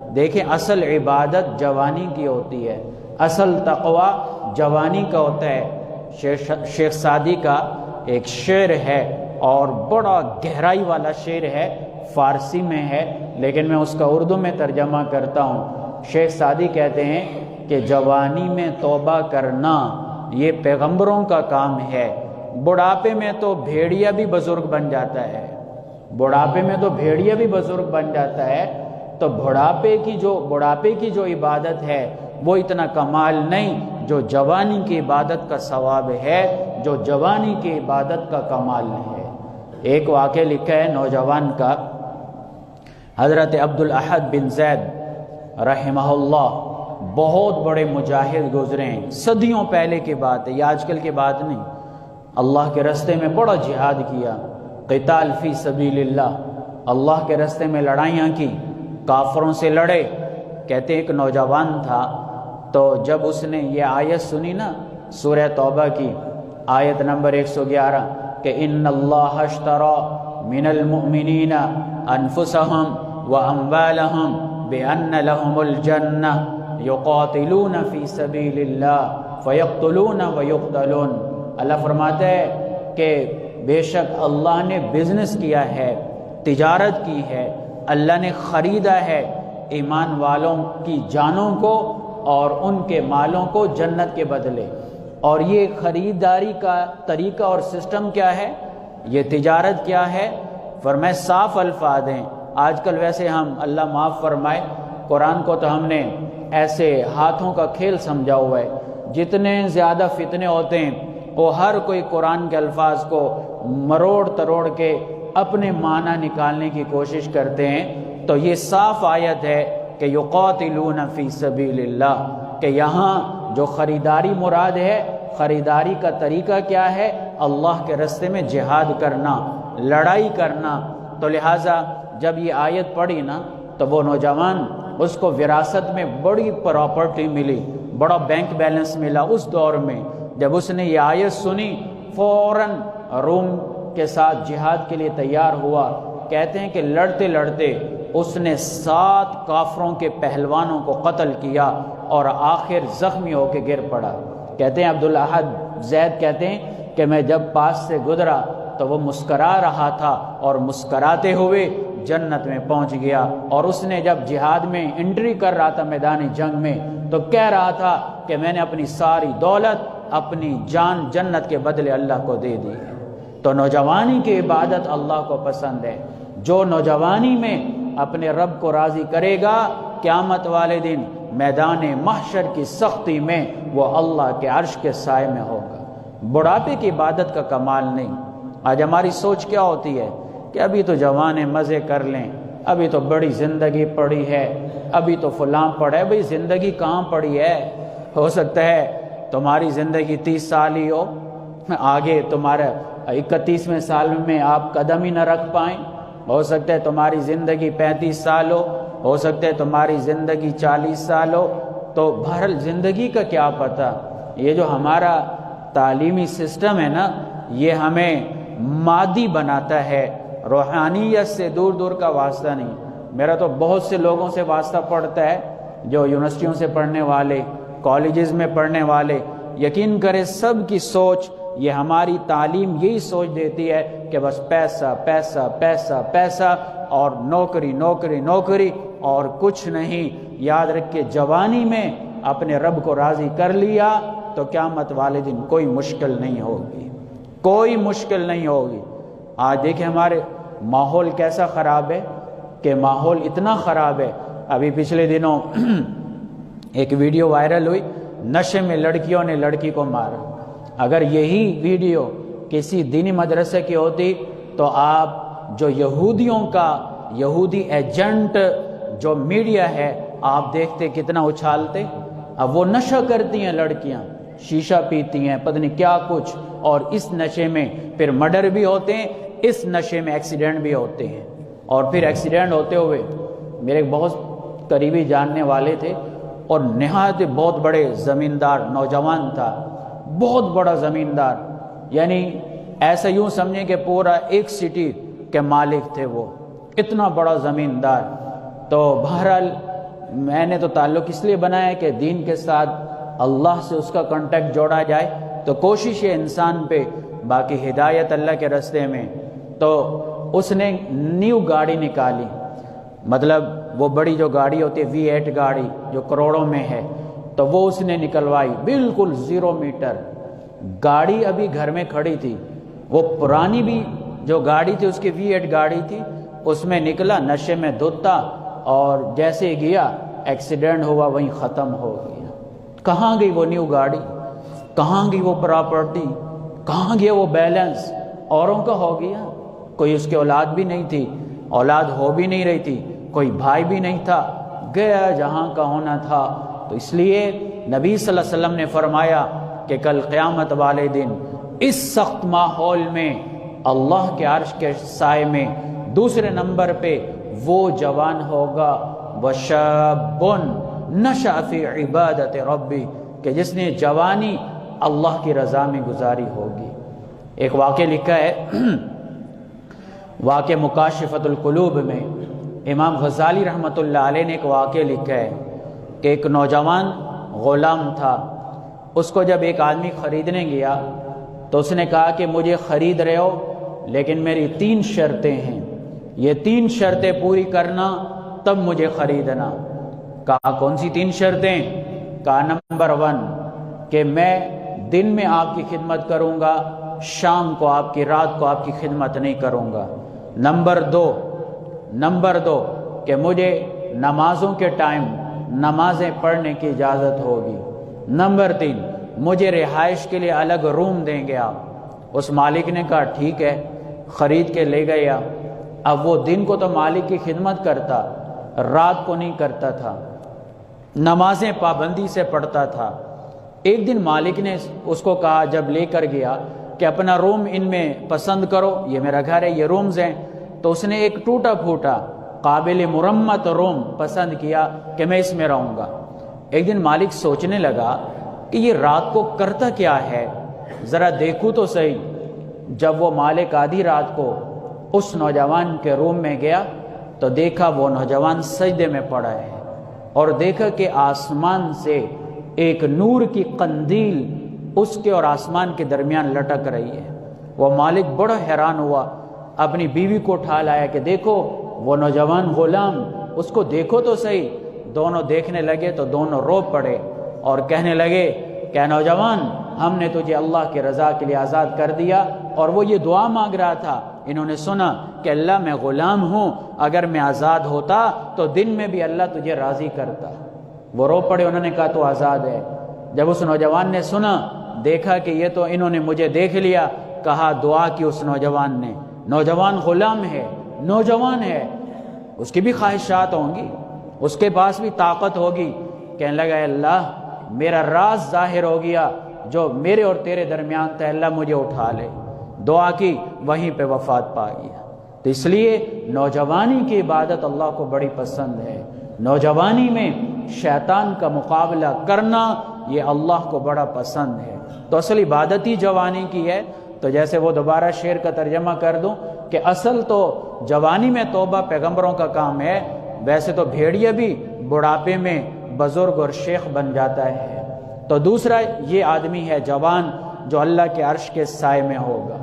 دیکھیں اصل عبادت جوانی کی ہوتی ہے، اصل تقوی جوانی کا ہوتا ہے۔ شیخ سعدی کا ایک شعر ہے اور بڑا گہرائی والا شعر ہے، فارسی میں ہے لیکن میں اس کا اردو میں ترجمہ کرتا ہوں۔ شیخ سعدی کہتے ہیں کہ جوانی میں توبہ کرنا یہ پیغمبروں کا کام ہے، بڑھاپے میں تو بھیڑیا بھی بزرگ بن جاتا ہے، بڑھاپے میں تو بھیڑیا بھی بزرگ بن جاتا ہے، تو بڑھاپے کی جو عبادت ہے وہ اتنا کمال نہیں جو جوانی کی عبادت کا ثواب ہے، جو جوانی کی عبادت کا کمال ہے۔ ایک واقعہ لکھا ہے نوجوان کا، حضرت عبدالاحد بن زید رحمہ اللہ بہت بڑے مجاہد گزرے ہیں، صدیوں پہلے کی بات ہے، یہ آج کل کی بات نہیں۔ اللہ کے راستے میں بڑا جہاد کیا، قتال فی سبیل اللہ، اللہ کے راستے میں لڑائیاں کی، کافروں سے لڑے۔ کہتے ہیں ایک نوجوان تھا، تو جب اس نے یہ آیت سنی نا سورہ توبہ کی آیت نمبر 111 کہ ان اللہ اشترى من المؤمنین انفسهم واموالهم بان لهم الجنہ یقاتلون فی سبیل اللہ فیقتلون ویقتلون۔ اللہ فرماتا ہے کہ بے شک اللہ نے بزنس کیا ہے، تجارت کی ہے، اللہ نے خریدا ہے ایمان والوں کی جانوں کو اور ان کے مالوں کو جنت کے بدلے۔ اور یہ خریداری کا طریقہ اور سسٹم کیا ہے، یہ تجارت کیا ہے؟ فرمائے صاف الفاظ ہیں۔ آج کل ویسے ہم اللہ معاف فرمائے قرآن کو تو ہم نے ایسے ہاتھوں کا کھیل سمجھا ہوا ہے، جتنے زیادہ فتنے ہوتے ہیں وہ ہر کوئی قرآن کے الفاظ کو مروڑ تروڑ کے اپنے معنی نکالنے کی کوشش کرتے ہیں۔ تو یہ صاف آیت ہے کہ یقاتلون فی سبیل اللہ، کہ یہاں جو خریداری مراد ہے، خریداری کا طریقہ کیا ہے؟ اللہ کے راستے میں جہاد کرنا، لڑائی کرنا۔ تو لہٰذا جب یہ آیت پڑھی نا تو وہ نوجوان، اس کو وراثت میں بڑی پراپرٹی ملی، بڑا بینک بیلنس ملا اس دور میں۔ جب اس نے یہ آیت سنی فوراً روم کے ساتھ جہاد کے لیے تیار ہوا۔ کہتے ہیں کہ لڑتے لڑتے اس نے 7 کافروں کے پہلوانوں کو قتل کیا اور آخر زخمی ہو کے گر پڑا۔ کہتے ہیں عبدالاحد زید کہتے ہیں کہ میں جب پاس سے گزرا تو وہ مسکرا رہا تھا اور مسکراتے ہوئے جنت میں پہنچ گیا، اور اس نے جب جہاد میں انٹری کر رہا تھا میدان جنگ میں تو کہہ رہا تھا کہ میں نے اپنی ساری دولت، اپنی جان جنت کے بدلے اللہ کو دے دی۔ تو نوجوانی کی عبادت اللہ کو پسند ہے۔ جو نوجوانی میں اپنے رب کو راضی کرے گا، قیامت والے دن میدان محشر کی سختی میں وہ اللہ کے عرش کے سائے میں ہوگا۔ بڑھاپے کی عبادت کا کمال نہیں۔ آج ہماری سوچ کیا ہوتی ہے کہ ابھی تو جوان ہیں، مزے کر لیں، ابھی تو بڑی زندگی پڑی ہے، ابھی تو فلاں پڑا ہے۔ بھئی زندگی کہاں پڑی ہے؟ ہو سکتا ہے تمہاری زندگی 30 سال ہی ہو، آگے تمہارا 31ویں سال میں آپ قدم ہی نہ رکھ پائیں۔ ہو سکتا ہے تمہاری زندگی 35 سال ہو سکتا ہے تمہاری زندگی 40 سال ہو۔ تو بہرحال زندگی کا کیا پتہ۔ یہ جو ہمارا تعلیمی سسٹم ہے نا، یہ ہمیں مادی بناتا ہے، روحانیت سے دور دور کا واسطہ نہیں۔ میرا تو بہت سے لوگوں سے واسطہ پڑتا ہے جو یونیورسٹیوں سے پڑھنے والے، کالجز میں پڑھنے والے، یقین کرے سب کی سوچ، یہ ہماری تعلیم یہی سوچ دیتی ہے کہ بس پیسہ پیسہ پیسہ پیسہ اور نوکری نوکری نوکری اور کچھ نہیں۔ یاد رکھ کے جوانی میں اپنے رب کو راضی کر لیا تو قیامت والے دن کوئی مشکل نہیں ہوگی، کوئی مشکل نہیں ہوگی۔ آج دیکھیں ہمارے ماحول کیسا خراب ہے، کہ ماحول اتنا خراب ہے۔ ابھی پچھلے دنوں ایک ویڈیو وائرل ہوئی، نشے میں لڑکیوں نے لڑکی کو مارا۔ اگر یہی ویڈیو کسی دینی مدرسے کی ہوتی تو آپ جو یہودیوں کا یہودی ایجنٹ جو میڈیا ہے، آپ دیکھتے کتنا اچھالتے۔ اب وہ نشہ کرتی ہیں لڑکیاں، شیشہ پیتی ہیں، پتہ نہیں کیا کچھ، اور اس نشے میں پھر مرڈر بھی ہوتے ہیں، اس نشے میں ایکسیڈنٹ بھی ہوتے ہیں۔ اور پھر ایکسیڈنٹ ہوتے ہوئے میرے بہت قریبی جاننے والے تھے، اور نہایت بہت بڑے زمیندار نوجوان تھا، بہت بڑا زمیندار، یعنی ایسا یوں سمجھیں کہ پورا ایک سٹی کے مالک تھے وہ، اتنا بڑا زمیندار۔ تو بہرحال میں نے تو تعلق اس لیے بنایا کہ دین کے ساتھ اللہ سے اس کا کانٹیکٹ جوڑا جائے، تو کوشش ہے انسان پہ، باقی ہدایت اللہ کے راستے میں۔ تو اس نے نیو گاڑی نکالی، مطلب وہ بڑی جو گاڑی ہوتی ہے V8 گاڑی جو کروڑوں میں ہے، تو وہ اس نے نکلوائی، بالکل 0 میٹر۔ گاڑی ابھی گھر میں کھڑی تھی، وہ پرانی بھی جو گاڑی تھی اس کی V8 گاڑی تھی، اس میں نکلا نشے میں دھتا، اور جیسے ہی گیا ایکسیڈنٹ ہوا، وہیں ختم ہو گیا۔ کہاں گئی وہ نیو گاڑی؟ کہاں گئی وہ پراپرٹی؟ کہاں گیا وہ بیلنس؟ اوروں کا ہو گیا، کوئی اس کے اولاد بھی نہیں تھی، اولاد ہو بھی نہیں رہی تھی، کوئی بھائی بھی نہیں تھا، گیا جہاں کا ہونا تھا۔ تو اس لیے نبی صلی اللہ علیہ وسلم نے فرمایا کہ کل قیامت والے دن اس سخت ماحول میں اللہ کے عرش کے سائے میں دوسرے نمبر پہ وہ جوان ہوگا وَشَابٌ نَشَأَ فِي عِبَادَةِ رَبِّهِ، کہ جس نے جوانی اللہ کی رضا میں گزاری ہوگی۔ ایک واقعہ لکھا ہے واقعہ مکاشفۃ القلوب میں، امام غزالی رحمۃ اللہ علیہ نے ایک واقعہ لکھا ہے کہ ایک نوجوان غلام تھا، اس کو جب ایک آدمی خریدنے گیا تو اس نے کہا کہ مجھے خرید رہے ہو لیکن میری 3 شرطیں ہیں، یہ 3 شرطیں پوری کرنا تب مجھے خریدنا۔ کہا کون سی 3 شرطیں؟ کہا نمبر 1 کہ میں دن میں آپ کی خدمت کروں گا، شام کو آپ کی، رات کو آپ کی خدمت نہیں کروں گا۔ نمبر 2 کہ مجھے نمازوں کے ٹائم نمازیں پڑھنے کی اجازت ہوگی۔ نمبر 3 مجھے رہائش کے لیے الگ روم دیں گے آپ۔ اس مالک نے کہا ٹھیک ہے، خرید کے لے گیا۔ اب وہ دن کو تو مالک کی خدمت کرتا، رات کو نہیں کرتا تھا، نمازیں پابندی سے پڑھتا تھا۔ ایک دن مالک نے اس کو کہا جب لے کر گیا کہ اپنا روم ان میں پسند کرو، یہ میرا گھر ہے، یہ رومز ہیں۔ تو اس نے ایک ٹوٹا پھوٹا قابل مرمت روم پسند کیا کہ میں اس میں رہوں گا۔ ایک دن مالک سوچنے لگا کہ یہ رات کو کرتا کیا ہے، ذرا دیکھوں تو صحیح۔ جب وہ مالک آدھی رات کو اس نوجوان کے روم میں گیا تو دیکھا وہ نوجوان سجدے میں پڑا ہے، اور دیکھا کہ آسمان سے ایک نور کی قندیل اس کے اور آسمان کے درمیان لٹک رہی ہے۔ وہ مالک بڑا حیران ہوا، اپنی بیوی کو اٹھا لایا کہ دیکھو وہ نوجوان غلام، اس کو دیکھو تو صحیح۔ دونوں دیکھنے لگے تو دونوں رو پڑے اور کہنے لگے کہ اے نوجوان، ہم نے تجھے اللہ کی رضا کے لیے آزاد کر دیا، اور وہ یہ دعا مانگ رہا تھا۔ انہوں نے سنا کہ اللہ میں غلام ہوں، اگر میں آزاد ہوتا تو دن میں بھی اللہ تجھے راضی کرتا۔ وہ رو پڑے، انہوں نے کہا تو آزاد ہے۔ جب اس نوجوان نے سنا، دیکھا کہ یہ تو انہوں نے مجھے دیکھ لیا، کہا دعا کی اس نوجوان نے۔ نوجوان غلام ہے، نوجوان ہے، اس کی بھی خواہشات ہوں گی، اس کے پاس بھی طاقت ہوگی۔ کہنے لگا اے اللہ، میرا راز ظاہر ہو گیا جو میرے اور تیرے درمیان تھا، اللہ مجھے اٹھا لے۔ دعا کی، وہیں پہ وفات پا گیا۔ تو اس لیے نوجوانی کی عبادت اللہ کو بڑی پسند ہے۔ نوجوانی میں شیطان کا مقابلہ کرنا یہ اللہ کو بڑا پسند ہے۔ تو اصل عبادت ہی جوانی کی ہے۔ تو جیسے وہ دوبارہ شعر کا ترجمہ کر دوں کہ اصل تو جوانی میں توبہ پیغمبروں کا کام ہے، ویسے تو بھیڑیا بھی بڑھاپے میں بزرگ اور شیخ بن جاتا ہے۔ تو دوسرا یہ آدمی ہے جوان جو اللہ کے عرش کے سائے میں ہوگا۔